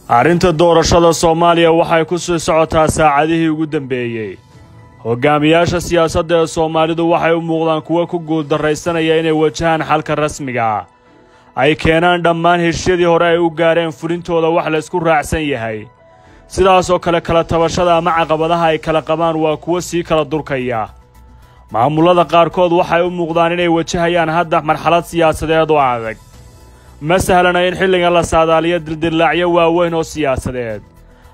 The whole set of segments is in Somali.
arrinta doorashada Soomaaliya waxay ku soo socotaa saacadihii ugu dambeeyay. Hogaamiyaasha siyaasadda ee Soomaalidu waxay u muuqdaan kuwa ku guuldarraysanaya inay wajahaan xalka rasmiga ah. Ay keenaan dhammaan heshiisyadii hore ay u gaareen fulintooda wax la isku raacsan yahay. sidaas oo kale kala tabashada ama caqabadaha ay kala qabaan waa kuwa sii kala durkaya. Maamulada qaarkood waxay u muuqdaan inay wajahayaan hadda marxalad siyaasadeed oo adag. ma sahlana in xilligan la saadaaliyo dildillaacyo waaweyn oo siyaasadeed.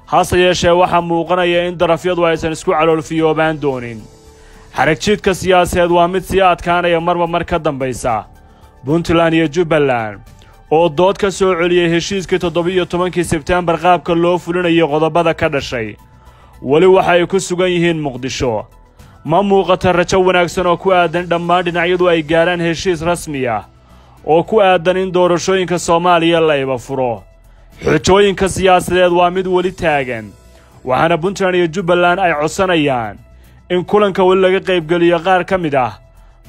hase yeeshee waxaa muuqanaya in darafyadu aysan isku caloolfiyoobaan doonin. xaragjidka siyaasadeed waa mid sii adkaanaya marba mar ka dambaysa. Puntland iyo Jubbaland oo dood ka soo celiyay heshiiskii 17 Sebtembar qaabka loo fulinayo qodobada ka dhashay. wali waxa ay ku sugan yihiin Muqdisho. ma muuqata rajo wanaagsan oo ku aadan dhammaan dhinacyadu ay gaaraan heshiis rasmi ah oo ku aadan in doorashooyinka Soomaaliya la iba furo. xujooyinka siyaasadeed waa mid wali taagan. waxaana Puntland iyo Jubbaland ay codsanayaan in kulanka wali laga qaybgeliyo qaar ka mid ah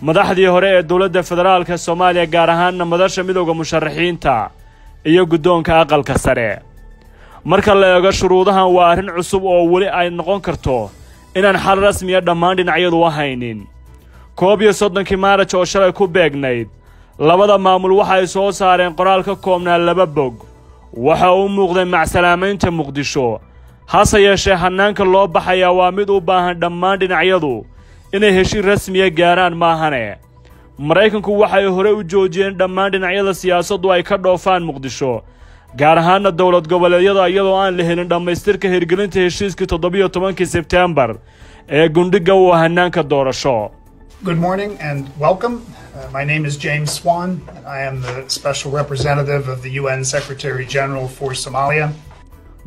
madaxdii hore ee dawladda federaalka Soomaaliya gaar ahaan madasha midowga musharaxiinta iyo guddoonka aqalka sare. marka la eego shuruudahan waa arrin cusub oo wali ay noqon karto inaan xal rasmi ah dhammaan dhinacyadu haynin. 31 Maarch oo shalay ku beegnayd labada maamul waxa ay soo saareen qoraal ka koobnaa 2 bog. waxa uu muuqday macsalaamaynta Muqdisho. hase yeeshee hanaanka loo baxaya waa mid u baahan dhammaan dhinacyadu inay heshiis rasmi ah gaaraan maahane. Mareykanku waxay hore u joojiyeen dhammaan dhinacyada siyaasaddu ay ka dhoofaan Muqdisho, gaar ahaan dawlad goboleedyada iyadoo aan la helin dhammaystirka hirgelinta heshiiskii 17 Sebtembar ee gundhiga u hanaanka doorasho. Good morning and welcome. My name is James Swan, and I am the Special Representative of the UN Secretary General for Somalia.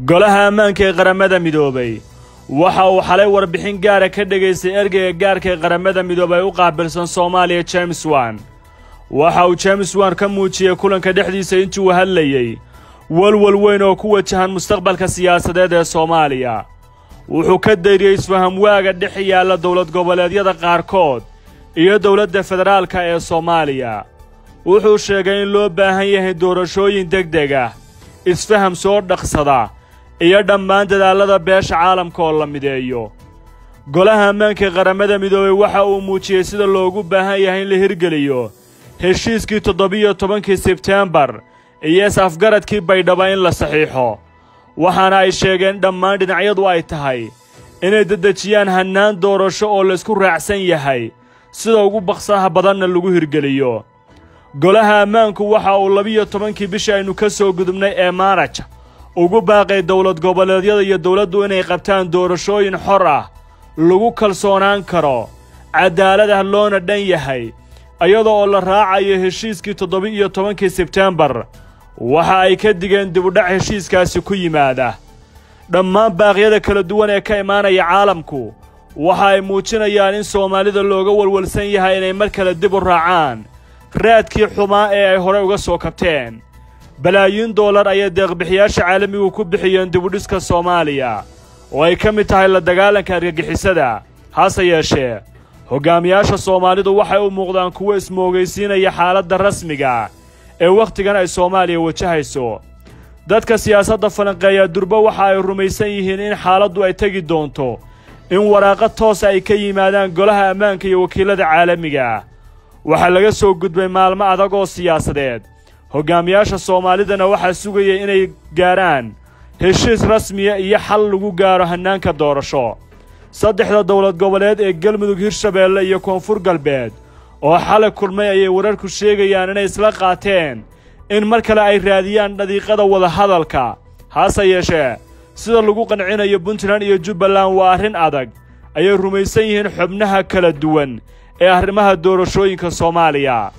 Golaha Ammaanka ee Qaramada Midoobay waxa uu xalay warbixin gaar ah ka dhageystay ergeyga gaarka ee Qaramada Midoobay u qaabilsan Soomaaliya James Swan. waxa uu James Swan ka muujiyay kulanka dhexdiisa intii uu hadlayay walwal weyn oo ku wajahan mustaqbalka siyaasadeed ee Soomaaliya. wuxuu ka dayriyay isfaham waaga dhex yaala dawlad goboleedyada qaarkood iyo dawladda federaalka ee Soomaaliya. wuxuu sheegay in loo baahan yahay doorashooyin degdeg ah, isfaham soo dhaqsada iyo dhammaan dadaalada beesha caalamka oo la mideeyo. Golaha Ammaanka ee Qaramada Midoobay waxa uu muujiyay sida loogu baahan yahay in la hirgeliyo heshiiskii 17 Sebtembar iyo afgaradkii Baydhabo in la saxiixo. waxaana ay sheegeen dhammaan dhinacyadu ay tahay inay dadajiyaan hannaan doorasho oo la isku raacsan yahay sida ugu baqsaha badanna lagu hirgeliyo. Golaha Ammaanku waxa uu 12 bishii aynu ka soo gudubnay ee Maarch ugu baaqay dawlad goboleedyada iyo dawladdu inay qabtaan doorashooyin xor ah, lagu kalsoonaan karo, cadaalad ah loona dhan yahay, iyadoo la raacayo heshiiskii 17 Sebtembar. waxa ay ka digeen dib u dhac heshiiskaasi ku yimaada. dhammaan baaqyada kala duwan ee ka imaanaya caalamku waxa ay muujinayaan in Soomaalida looga walwalsan yahay inay mar kale dib u raacaan raadkii xumaa ee ay hore uga soo kabteen. balaayiin dollar ayay deeq-bixiyaasha caalamigu ku bixiyeen dib u dhiska Soomaaliya oo ay ka mid tahay la dagaalanka argagixisada. hase yeeshee hogaamiyaasha Soomaalidu waxay u muuqdaan kuwa ismoogaysiinaya xaaladda rasmiga ee waqtigan ay Soomaaliya wajahayso. dadka siyaasadda falanqeeya durba waxa ay rumaysan yihiin in xaaladdu ay tagi doonto in waraaqa toos ay ka yimaadaan Golaha Ammaanka iyo wakiilada caalamiga. waxa laga soo gudbay maalmo adag oo siyaasadeed. hogaamiyaasha Soomaalidana waxa sugayay inay gaaraan heshiis rasmi ah iyo xal lagu gaaro hanaanka doorasho. saddexda dawlad goboleed ee Galmudug, Hirshabeelle iyo Koonfur Galbeed oo xalay kulmay ayay wararku sheegayaan inay isla qaateen in mar kale ay raadiyaan dhadiiqada wada hadalka. hase yeeshee sida lagu qancinayo Puntland iyo Jubbaland waa arrin adag ayay rumaysan yihiin xubnaha kala duwan ee arrimaha doorashooyinka Soomaaliya.